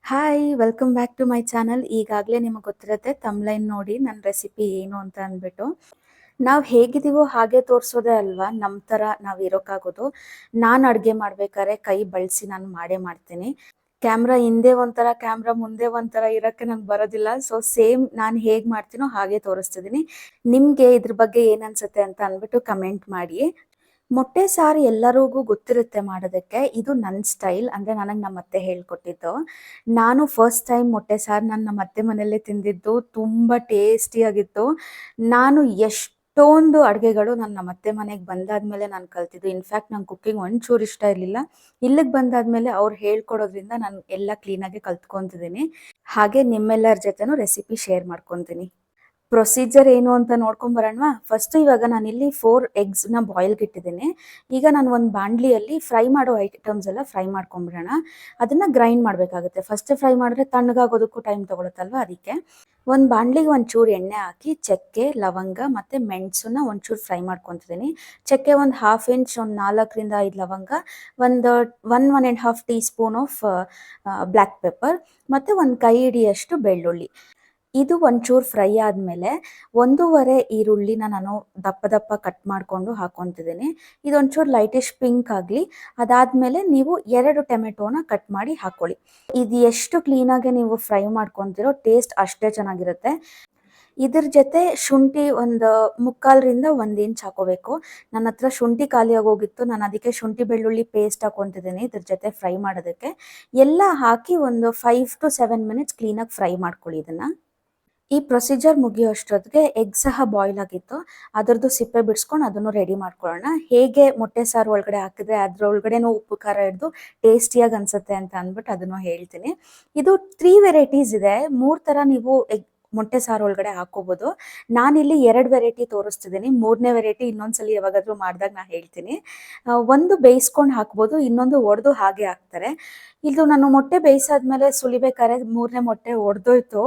Hi welcome back to my channel. ಈಗಾಗಲೇ ನಿಮಗೆ ಗೊತ್ತಿರುತ್ತೆ ತಮ್ಲೈನ್ ನೋಡಿ ನನ್ನ ರೆಸಿಪಿ ಏನು ಅಂತ ಅಂದ್ಬಿಟ್ಟು. ನಾವು ಹೇಗಿದ್ದೀವೋ ಹಾಗೆ ತೋರಿಸೋದೇ ಅಲ್ವಾ ನಮ್ಮ ಥರ ನಾವು ಇರೋಕ್ಕಾಗೋದು. ನಾನು ಅಡುಗೆ ಮಾಡ್ಬೇಕಾದ್ರೆ ಕೈ ಬಳಸಿ ನಾನು ಮಾಡೇ ಮಾಡ್ತೀನಿ. ಕ್ಯಾಮ್ರಾ ಹಿಂದೆ ಒಂಥರ ಕ್ಯಾಮ್ರಾ ಮುಂದೆ ಒಂಥರ ಇರೋಕ್ಕೆ ನಂಗೆ ಬರೋದಿಲ್ಲ. ಸೊ ಸೇಮ್ ನಾನು ಹೇಗೆ ಮಾಡ್ತೀನೋ ಹಾಗೆ ತೋರಿಸ್ತಿದ್ದೀನಿ. ನಿಮಗೆ ಇದ್ರ ಬಗ್ಗೆ ಏನು ಅನ್ಸುತ್ತೆ ಅಂತ ಅಂದ್ಬಿಟ್ಟು ಕಮೆಂಟ್ ಮಾಡಿ. ಮೊಟ್ಟೆ ಸಾರು ಎಲ್ಲರಿಗೂ ಗೊತ್ತಿರುತ್ತೆ ಮಾಡೋದಕ್ಕೆ. ಇದು ನನ್ನ ಸ್ಟೈಲ್, ಅಂದರೆ ನನಗೆ ನಮ್ಮ ಅತ್ತೆ ಹೇಳ್ಕೊಟ್ಟಿದ್ದು. ನಾನು ಫಸ್ಟ್ ಟೈಮ್ ಮೊಟ್ಟೆ ಸಾರು ನಮ್ಮ ಅತ್ತೆ ಮನೆಯಲ್ಲೇ ತಿಂದಿದ್ದು. ತುಂಬ ಟೇಸ್ಟಿಯಾಗಿತ್ತು. ನಾನು ಎಷ್ಟೊಂದು ಅಡುಗೆಗಳು ನಮ್ಮ ಅತ್ತೆ ಮನೆಗೆ ಬಂದಾದ್ಮೇಲೆ ನಾನು ಕಲ್ತಿದ್ದು. ಇನ್ಫ್ಯಾಕ್ಟ್ ನಂಗೆ ಕುಕ್ಕಿಂಗ್ ಒಂಚೂರು ಇಷ್ಟ ಇರಲಿಲ್ಲ. ಇಲ್ಲಿಗೆ ಬಂದಾದ್ಮೇಲೆ ಅವ್ರು ಹೇಳ್ಕೊಡೋದ್ರಿಂದ ನಾನು ಎಲ್ಲ ಕ್ಲೀನಾಗಿ ಕಲ್ತ್ಕೊತಿದ್ದೀನಿ. ಹಾಗೆ ನಿಮ್ಮೆಲ್ಲರ ಜೊತೆನೂ ರೆಸಿಪಿ ಶೇರ್ ಮಾಡ್ಕೊತೀನಿ. ಪ್ರೊಸೀಜರ್ ಏನು ಅಂತ ನೋಡ್ಕೊಂಬರೋಣವಾ? ಫಸ್ಟ್ ಇವಾಗ ನಾನಿಲ್ಲಿ 4 ಎಗ್ಸ್ನ ಬಾಯ್ಲ್ಗೆ ಇಟ್ಟಿದ್ದೀನಿ. ಈಗ ನಾನು ಒಂದು ಬಾಣಲಿಯಲ್ಲಿ ಫ್ರೈ ಮಾಡೋ ಐಟಮ್ಸ್ ಎಲ್ಲ ಫ್ರೈ ಮಾಡ್ಕೊಂಬಿಡೋಣ. ಅದನ್ನು ಗ್ರೈಂಡ್ ಮಾಡಬೇಕಾಗುತ್ತೆ. ಫಸ್ಟ್ ಫ್ರೈ ಮಾಡಿದ್ರೆ ತಣ್ಣಗಾಗೋದಕ್ಕೂ ಟೈಮ್ ತೊಗೊಳುತ್ತಲ್ವ, ಅದಕ್ಕೆ ಒಂದು ಬಾಣಲಿಗೆ ಒಂಚೂರು ಎಣ್ಣೆ ಹಾಕಿ ಚಕ್ಕೆ, ಲವಂಗ ಮತ್ತು ಮೆಣಸನ್ನ ಒಂಚೂರು ಫ್ರೈ ಮಾಡ್ಕೊತಿದ್ದೀನಿ. ಚಕ್ಕೆ ಒಂದು 1/2 ಇಂಚ್, ಒಂದು 4ರಿಂದ 5 ಲವಂಗ, ಒಂದು 1.5 tea spoon of black pepper ಮತ್ತು ಒಂದು ಕೈ ಹಿಡಿಯಷ್ಟು ಬೆಳ್ಳುಳ್ಳಿ. ಇದು ಒಂಚೂರು ಫ್ರೈ ಆದಮೇಲೆ 1.5 ಈರುಳ್ಳಿನ ನಾನು ದಪ್ಪ ದಪ್ಪ ಕಟ್ ಮಾಡಿಕೊಂಡು ಹಾಕ್ಕೊತಿದ್ದೀನಿ. ಇದೊಂಚೂರು ಲೈಟಿಶ್ ಪಿಂಕ್ ಆಗಲಿ. ಅದಾದಮೇಲೆ ನೀವು 2 ಟೊಮೆಟೋನ ಕಟ್ ಮಾಡಿ ಹಾಕ್ಕೊಳ್ಳಿ. ಇದು ಎಷ್ಟು ಕ್ಲೀನಾಗಿ ನೀವು ಫ್ರೈ ಮಾಡ್ಕೊತೀರೋ ಟೇಸ್ಟ್ ಅಷ್ಟೇ ಚೆನ್ನಾಗಿರುತ್ತೆ. ಇದ್ರ ಜೊತೆ ಶುಂಠಿ ಒಂದು 3/4ರಿಂದ 1 ಇಂಚ್ ಹಾಕೋಬೇಕು. ನನ್ನ ಹತ್ರ ಶುಂಠಿ ಖಾಲಿಯಾಗಿ ಹೋಗಿತ್ತು, ನಾನು ಅದಕ್ಕೆ ಶುಂಠಿ ಬೆಳ್ಳುಳ್ಳಿ ಪೇಸ್ಟ್ ಹಾಕ್ಕೊತಿದ್ದೀನಿ ಇದ್ರ ಜೊತೆ ಫ್ರೈ ಮಾಡೋದಕ್ಕೆ. ಎಲ್ಲ ಹಾಕಿ ಒಂದು 5 to 7 ಮಿನಿಟ್ಸ್ ಕ್ಲೀನಾಗಿ ಫ್ರೈ ಮಾಡ್ಕೊಳ್ಳಿ ಇದನ್ನು. ಈ ಪ್ರೊಸೀಜರ್ ಮುಗಿಯೋ ಅಷ್ಟೊತ್ತಿಗೆ ಎಗ್ ಸಹ ಬಾಯ್ಲ್ ಆಗಿತ್ತು. ಅದರದ್ದು ಸಿಪ್ಪೆ ಬಿಡಿಸ್ಕೊಂಡು ಅದನ್ನು ರೆಡಿ ಮಾಡ್ಕೊಳ್ಳೋಣ. ಹೇಗೆ ಮೊಟ್ಟೆ ಸಾರು ಒಳಗಡೆ ಹಾಕಿದ್ರೆ ಅದರೊಳಗಡೆನೂ ಉಪ್ಪು ಖಾರ ಹಿಡಿದು ಟೇಸ್ಟಿಯಾಗಿ ಅನಿಸುತ್ತೆ ಅಂತ ಅಂದ್ಬಿಟ್ಟು ಅದನ್ನು ಹೇಳ್ತೀನಿ. ಇದು 3 ವೆರೈಟೀಸ್ ಇದೆ. 3 ಥರ ನೀವು ಮೊಟ್ಟೆ ಸಾರು ಒಳಗಡೆ ಹಾಕೋಬೋದು. ನಾನಿಲ್ಲಿ 2 ವೆರೈಟಿ ತೋರಿಸ್ತಿದ್ದೀನಿ. 3ನೇ ವೆರೈಟಿ ಇನ್ನೊಂದ್ಸಲಿ ಯಾವಾಗಾದರೂ ಮಾಡಿದಾಗ ನಾನು ಹೇಳ್ತೀನಿ. ಒಂದು ಬೇಯಿಸ್ಕೊಂಡು ಹಾಕ್ಬೋದು, ಇನ್ನೊಂದು ಒಡೆದು ಹಾಗೆ ಹಾಕ್ತಾರೆ. ಇದು ನಾನು ಮೊಟ್ಟೆ ಬೇಯಿಸಾದ್ಮೇಲೆ ಸುಲಿಬೇಕಾದ್ರೆ 3ನೇ ಮೊಟ್ಟೆ ಒಡೆದೋಯ್ತು.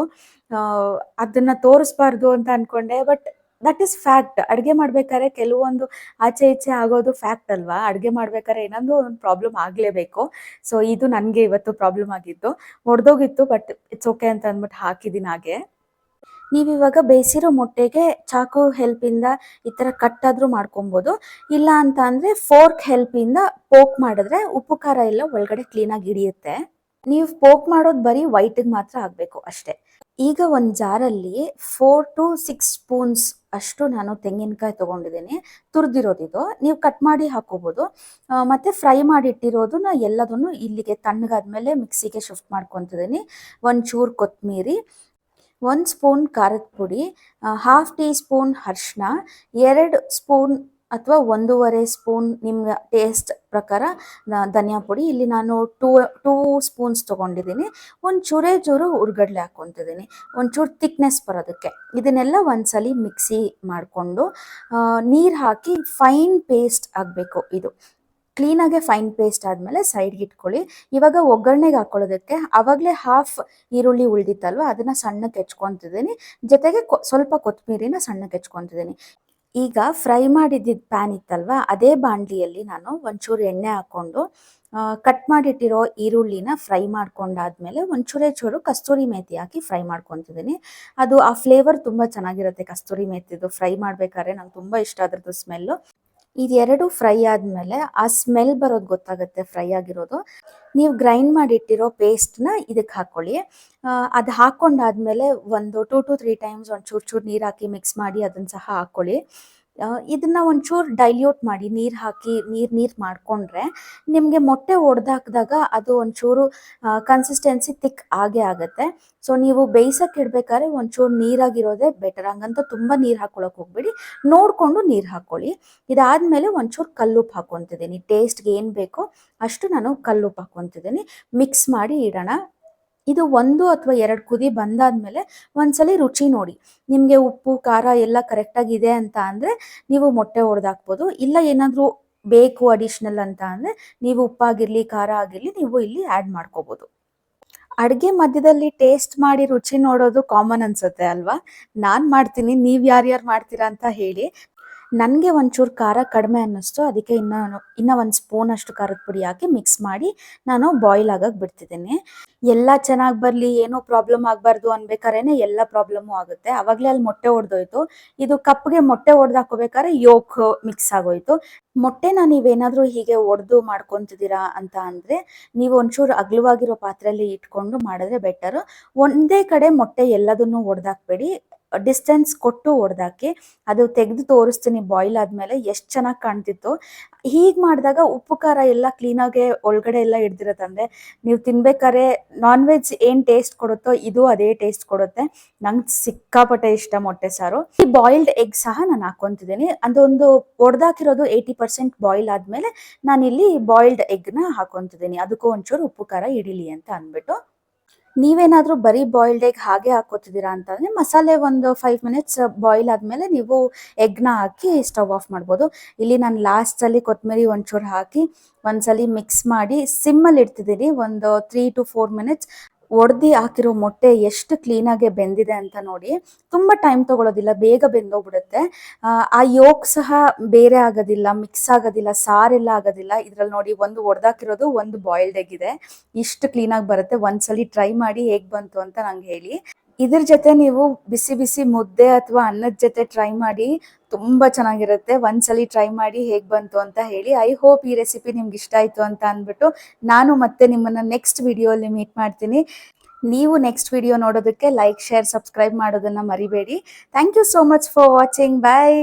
ಅದನ್ನು ತೋರಿಸ್ಬಾರ್ದು ಅಂತ ಅಂದ್ಕೊಂಡೆ, ಬಟ್ ದಟ್ ಈಸ್ ಫ್ಯಾಕ್ಟ್. ಅಡುಗೆ ಮಾಡ್ಬೇಕಾದ್ರೆ ಕೆಲವೊಂದು ಆಚೆ ಈಚೆ ಆಗೋದು ಫ್ಯಾಕ್ಟ್ ಅಲ್ವಾ. ಅಡುಗೆ ಮಾಡ್ಬೇಕಾದ್ರೆ ಏನೊಂದು ಒಂದು ಪ್ರಾಬ್ಲಮ್ ಆಗಲೇಬೇಕು. ಸೊ ಇದು ನನಗೆ ಇವತ್ತು ಪ್ರಾಬ್ಲಮ್ ಆಗಿದ್ದು. ಒಡೆದೋಗಿತ್ತು, ಬಟ್ ಇಟ್ಸ್ ಓಕೆ ಅಂತ ಅಂದ್ಬಿಟ್ಟು ಹಾಕಿದ್ದೀನಿ ಹಾಗೆ. ನೀವಿವಾಗ ಬೇಯಿಸಿರೋ ಮೊಟ್ಟೆಗೆ ಚಾಕು ಹೆಲ್ಪಿಂದ ಈ ಥರ ಕಟ್ಟಾದರೂ ಮಾಡ್ಕೊಬೋದು. ಇಲ್ಲ ಅಂತ ಅಂದರೆ ಫೋರ್ಕ್ ಹೆಲ್ಪಿಂದ ಪೋಕ್ ಮಾಡಿದ್ರೆ ಉಪ್ಪು ಖಾರ ಎಲ್ಲ ಒಳಗಡೆ ಕ್ಲೀನಾಗಿ ಹಿಡಿಯುತ್ತೆ. ನೀವು ಪೋಕ್ ಮಾಡೋದು ಬರೀ ವೈಟಿಗೆ ಮಾತ್ರ ಆಗಬೇಕು ಅಷ್ಟೇ. ಈಗ ಒಂದು ಜಾರಲ್ಲಿ 4 to 6 ಸ್ಪೂನ್ಸ್ ಅಷ್ಟು ನಾನು ತೆಂಗಿನಕಾಯಿ ತೊಗೊಂಡಿದ್ದೀನಿ. ತುರಿದಿರೋದಿದು. ನೀವು ಕಟ್ ಮಾಡಿ ಹಾಕೋಬೋದು. ಮತ್ತು ಫ್ರೈ ಮಾಡಿಟ್ಟಿರೋದನ್ನ ಎಲ್ಲದನ್ನು ಇಲ್ಲಿಗೆ ತಣ್ಣಗಾದ್ಮೇಲೆ ಮಿಕ್ಸಿಗೆ ಶಿಫ್ಟ್ ಮಾಡ್ಕೊತಿದ್ದೀನಿ. ಒಂಚೂರು ಕೊತ್ತಂಬರಿ, 1 ಸ್ಪೂನ್ ಖಾರದ ಪುಡಿ, 1/2 ಟೀ ಸ್ಪೂನ್ ಅರಿಶಿನ, 2 ಸ್ಪೂನ್ ಅಥವಾ 1.5 ಸ್ಪೂನ್ ನಿಮ್ಮ ಟೇಸ್ಟ್ ಪ್ರಕಾರ ಧನಿಯಾ ಪುಡಿ. ಇಲ್ಲಿ ನಾನು 2 ಸ್ಪೂನ್ಸ್ ತೊಗೊಂಡಿದ್ದೀನಿ. ಒಂದು ಚೂರು ಹುರ್ಗಡ್ಲೆ ಹಾಕ್ಕೊತಿದ್ದೀನಿ, ಒಂಚೂರು ಥಿಕ್ನೆಸ್ ಬರೋದಕ್ಕೆ. ಇದನ್ನೆಲ್ಲ ಒಂದ್ಸಲಿ ಮಿಕ್ಸಿ ಮಾಡಿಕೊಂಡು ನೀರು ಹಾಕಿ ಫೈನ್ ಪೇಸ್ಟ್ ಆಗಬೇಕು. ಇದು ಕ್ಲೀನಾಗೆ ಫೈನ್ ಪೇಸ್ಟ್ ಆದಮೇಲೆ ಸೈಡ್ಗೆ ಇಟ್ಕೊಳ್ಳಿ. ಇವಾಗ ಒಗ್ಗರಣೆಗೆ ಹಾಕ್ಕೊಳ್ಳೋದಕ್ಕೆ ಆವಾಗಲೇ 1/2 ಈರುಳ್ಳಿ ಉಳಿದಿತ್ತಲ್ವ, ಅದನ್ನು ಸಣ್ಣಕ್ಕೆ ಹೆಚ್ಕೊತಿದ್ದೀನಿ. ಜೊತೆಗೆ ಸ್ವಲ್ಪ ಕೊತ್ತಂಬರಿನ ಸಣ್ಣಕ್ಕೆ ಹೆಚ್ಕೊತಿದ್ದೀನಿ. ಈಗ ಫ್ರೈ ಮಾಡಿದ್ದಿದ್ದು ಪ್ಯಾನ್ ಇತ್ತಲ್ವ, ಅದೇ ಬಾಣಲಿಯಲ್ಲಿ ನಾನು ಒಂಚೂರು ಎಣ್ಣೆ ಹಾಕ್ಕೊಂಡು ಕಟ್ ಮಾಡಿಟ್ಟಿರೋ ಈರುಳ್ಳಿನ ಫ್ರೈ ಮಾಡ್ಕೊಂಡಾದ್ಮೇಲೆ ಚೂರು ಕಸ್ತೂರಿ ಮೇಥಿ ಹಾಕಿ ಫ್ರೈ ಮಾಡ್ಕೊತಿದ್ದೀನಿ. ಅದು ಆ ಫ್ಲೇವರ್ ತುಂಬ ಚೆನ್ನಾಗಿರುತ್ತೆ. ಕಸ್ತೂರಿ ಮೇಥಿದು ಫ್ರೈ ಮಾಡಬೇಕಾದ್ರೆ ನಂಗೆ ತುಂಬ ಇಷ್ಟ ಅದರದ್ದು ಸ್ಮೆಲ್ಲು. ಇದೆರಡು ಫ್ರೈ ಆದಮೇಲೆ ಆ ಸ್ಮೆಲ್ ಬರೋದು ಗೊತ್ತಾಗುತ್ತೆ ಫ್ರೈ ಆಗಿರೋದು. ನೀವು ಗ್ರೈಂಡ್ ಮಾಡಿಟ್ಟಿರೋ ಪೇಸ್ಟ್ನ ಇದಕ್ಕೆ ಹಾಕ್ಕೊಳ್ಳಿ. ಅದು ಹಾಕ್ಕೊಂಡಾದ್ಮೇಲೆ ಒಂದು 2 to 3 ಟೈಮ್ಸ್ ಚೂರು ನೀರು ಹಾಕಿ ಮಿಕ್ಸ್ ಮಾಡಿ ಅದನ್ನು ಸಹ ಹಾಕ್ಕೊಳ್ಳಿ. ಇದನ್ನು ಒಂಚೂರು ಡೈಲ್ಯೂಟ್ ಮಾಡಿ ನೀರು ಹಾಕಿ ನೀರು ಮಾಡಿಕೊಂಡ್ರೆ ನಿಮಗೆ ಮೊಟ್ಟೆ ಒಡೆದಾಕಿದಾಗ ಅದು ಒಂಚೂರು ಕನ್ಸಿಸ್ಟೆನ್ಸಿ ತಿಕ್ ಆಗೇ ಆಗುತ್ತೆ. ಸೊ ನೀವು ಬೇಯಿಸೋಕೆ ಇಡಬೇಕಾದ್ರೆ ಒಂಚೂರು ನೀರಾಗಿರೋದೇ ಬೆಟರ್. ಹಂಗಂತ ತುಂಬ ನೀರು ಹಾಕ್ಕೊಳಕ್ಕೆ ಹೋಗ್ಬೇಡಿ, ನೋಡಿಕೊಂಡು ನೀರು ಹಾಕ್ಕೊಳ್ಳಿ. ಇದಾದಮೇಲೆ ಒಂಚೂರು ಕಲ್ಲುಪ್ಪು ಹಾಕ್ಕೊತಿದ್ದೀನಿ. ಟೇಸ್ಟ್ಗೆ ಏನು ಬೇಕೋ ಅಷ್ಟು ನಾನು ಕಲ್ಲುಪ್ಪು ಹಾಕ್ಕೊತಿದ್ದೀನಿ. ಮಿಕ್ಸ್ ಮಾಡಿ ಇಡೋಣ. ಇದು 1 ಅಥವಾ 2 ಕುದಿ ಬಂದಾದಮೇಲೆ ಒಂದ್ಸಲಿ ರುಚಿ ನೋಡಿ. ನಿಮಗೆ ಉಪ್ಪು ಖಾರ ಎಲ್ಲ ಕರೆಕ್ಟಾಗಿದೆ ಅಂತ ಅಂದರೆ ನೀವು ಮೊಟ್ಟೆ ಒಡೆದಾಕ್ಬೋದು. ಇಲ್ಲ ಏನಾದರೂ ಬೇಕು ಅಡಿಷ್ನಲ್ ಅಂತ ಅಂದರೆ ನೀವು ಉಪ್ಪಾಗಿರಲಿ ಖಾರ ಆಗಿರಲಿ ನೀವು ಇಲ್ಲಿ ಆ್ಯಡ್ ಮಾಡ್ಕೋಬೋದು. ಅಡುಗೆ ಮಧ್ಯದಲ್ಲಿ ಟೇಸ್ಟ್ ಮಾಡಿ ರುಚಿ ನೋಡೋದು ಕಾಮನ್ ಅನಿಸುತ್ತೆ ಅಲ್ವಾ. ನಾನು ಮಾಡ್ತೀನಿ, ನೀವು ಯಾರ್ಯಾರು ಮಾಡ್ತೀರಾ ಅಂತ ಹೇಳಿ. ನನಗೆ ಒಂಚೂರು ಖಾರ ಕಡಿಮೆ ಅನ್ನಿಸ್ತು. ಅದಕ್ಕೆ ಇನ್ನ 1 ಸ್ಪೂನ್ ಅಷ್ಟು ಖಾರದ ಪುಡಿ ಹಾಕಿ ಮಿಕ್ಸ್ ಮಾಡಿ ನಾನು ಬಾಯ್ಲ್ ಆಗಕ್ಕೆ ಬಿಡ್ತಿದ್ದೀನಿ. ಎಲ್ಲ ಚೆನ್ನಾಗಿ ಬರಲಿ, ಏನೂ ಪ್ರಾಬ್ಲಮ್ ಆಗಬಾರ್ದು ಅನ್ಬೇಕಾದ್ರೇನೆ ಎಲ್ಲ ಪ್ರಾಬ್ಲಮ್ಮು ಆಗುತ್ತೆ. ಆವಾಗಲೇ ಅಲ್ಲಿ ಮೊಟ್ಟೆ ಒಡೆದೋಯ್ತು. ಇದು ಕಪ್ಗೆ ಮೊಟ್ಟೆ ಒಡೆದು ಹಾಕೋಬೇಕಾದ್ರೆ ಯೋಕ್ ಮಿಕ್ಸ್ ಆಗೋಯ್ತು. ಮೊಟ್ಟೆನ ನೀವೇನಾದರೂ ಹೀಗೆ ಒಡೆದು ಮಾಡ್ಕೊತಿದ್ದೀರಾ ಅಂತ ಅಂದರೆ ನೀವು ಒಂಚೂರು ಅಗಲವಾಗಿರೋ ಪಾತ್ರೆಯಲ್ಲಿ ಇಟ್ಕೊಂಡು ಮಾಡಿದ್ರೆ ಬೆಟರು. ಒಂದೇ ಕಡೆ ಮೊಟ್ಟೆ ಎಲ್ಲದನ್ನೂ ಒಡೆದಾಕ್ಬೇಡಿ, ಡಿಸ್ಟೆನ್ಸ್ ಕೊಟ್ಟು ಒಡೆದಾಕಿ. ಅದು ತೆಗೆದು ತೋರಿಸ್ತೀನಿ ಬಾಯ್ಲ್ ಆದಮೇಲೆ ಎಷ್ಟು ಚೆನ್ನಾಗಿ ಕಾಣ್ತಿತ್ತು. ಹೀಗೆ ಮಾಡಿದಾಗ ಉಪ್ಪು ಖಾರ ಎಲ್ಲ ಕ್ಲೀನಾಗೆ ಒಳಗಡೆ ಎಲ್ಲ ಹಿಡ್ದಿರುತ್ತೆ. ಅಂದರೆ ನೀವು ತಿನ್ಬೇಕಾದ್ರೆ ನಾನ್ ವೆಜ್ ಏನು ಟೇಸ್ಟ್ ಕೊಡುತ್ತೋ ಇದು ಅದೇ ಟೇಸ್ಟ್ ಕೊಡುತ್ತೆ. ನಂಗೆ ಸಿಕ್ಕಾಪಟ್ಟೆ ಇಷ್ಟ ಮೊಟ್ಟೆ ಸಾರು. ಈ ಬಾಯ್ಲ್ಡ್ ಎಗ್ ಸಹ ನಾನು ಹಾಕೊತಿದ್ದೀನಿ. ಅದೊಂದು ಒಡೆದಾಕಿರೋದು 80% ಬಾಯ್ಲ್ ಆದಮೇಲೆ ನಾನಿಲ್ಲಿ ಬಾಯ್ಲ್ಡ್ ಎಗ್ನ ಹಾಕೊತಿದ್ದೀನಿ. ಅದಕ್ಕೂ ಒಂಚೂರು ಉಪ್ಪು ಖಾರ ಹಿಡಿಲಿ ಅಂತ ಅಂದ್ಬಿಟ್ಟು. ನೀವೇನಾದರೂ ಬರೀ ಬಾಯ್ಲ್ಡ್ ಎಗ್ ಹಾಗೆ ಹಾಕೋತಿದ್ದೀರಾ ಅಂತಂದರೆ ಮಸಾಲೆ ಒಂದು 5 ಮಿನಿಟ್ಸ್ ಬಾಯ್ಲ್ ಆದಮೇಲೆ ನೀವು ಎಗ್ನ ಹಾಕಿ ಸ್ಟವ್ ಆಫ್ ಮಾಡ್ಬೋದು. ಇಲ್ಲಿ ನಾನು ಲಾಸ್ಟಲ್ಲಿ ಕೊತ್ತಂಬರಿ ಒಂಚೂರು ಹಾಕಿ ಒಂದ್ಸಲಿ ಮಿಕ್ಸ್ ಮಾಡಿ ಸಿಮ್ಮಲ್ಲಿ ಇಡ್ತಿದ್ದೀನಿ. ಒಂದು 3 to 4 ಮಿನಿಟ್ಸ್. ಒಡೆದು ಹಾಕಿರೋ ಮೊಟ್ಟೆ ಎಷ್ಟು ಕ್ಲೀನಾಗೆ ಬೆಂದಿದೆ ಅಂತ ನೋಡಿ. ತುಂಬ ಟೈಮ್ ತೊಗೊಳೋದಿಲ್ಲ, ಬೇಗ ಬೆಂದೋಗ್ಬಿಡುತ್ತೆ. ಆ ಯೋಕ್ ಸಹ ಬೇರೆ ಆಗೋದಿಲ್ಲ, ಮಿಕ್ಸ್ ಆಗೋದಿಲ್ಲ, ಸಾರೆಲ್ಲ ಆಗೋದಿಲ್ಲ. ಇದರಲ್ಲಿ ನೋಡಿ ಒಂದು ಒಡೆದಾಕಿರೋದು, ಒಂದು ಬಾಯ್ಲ್ಡ್ ಎಗ್ ಇದೆ. ಇಷ್ಟು ಕ್ಲೀನಾಗಿ ಬರುತ್ತೆ. ಒಂದ್ಸಲಿ ಟ್ರೈ ಮಾಡಿ ಹೇಗೆ ಬಂತು ಅಂತ ನಂಗೆ ಹೇಳಿ. ಇದ್ರ ಜೊತೆ ನೀವು ಬಿಸಿ ಬಿಸಿ ಮುದ್ದೆ ಅಥವಾ ಅನ್ನದ ಜೊತೆ ಟ್ರೈ ಮಾಡಿ, ತುಂಬ ಚೆನ್ನಾಗಿರುತ್ತೆ. ಒಂದ್ಸಲಿ ಟ್ರೈ ಮಾಡಿ ಹೇಗೆ ಬಂತು ಅಂತ ಹೇಳಿ. ಐ ಹೋಪ್ ಈ ರೆಸಿಪಿ ನಿಮ್ಗೆ ಇಷ್ಟ ಆಯಿತು ಅಂತ ಅಂದ್ಬಿಟ್ಟು ನಾನು ಮತ್ತೆ ನಿಮ್ಮನ್ನು ನೆಕ್ಸ್ಟ್ ವಿಡಿಯೋಲಿ ಮೀಟ್ ಮಾಡ್ತೀನಿ. ನೀವು ನೆಕ್ಸ್ಟ್ ವಿಡಿಯೋ ನೋಡೋದಕ್ಕೆ ಲೈಕ್, ಶೇರ್, ಸಬ್ಸ್ಕ್ರೈಬ್ ಮಾಡೋದನ್ನು ಮರಿಬೇಡಿ. Thank you so much for watching. Bye.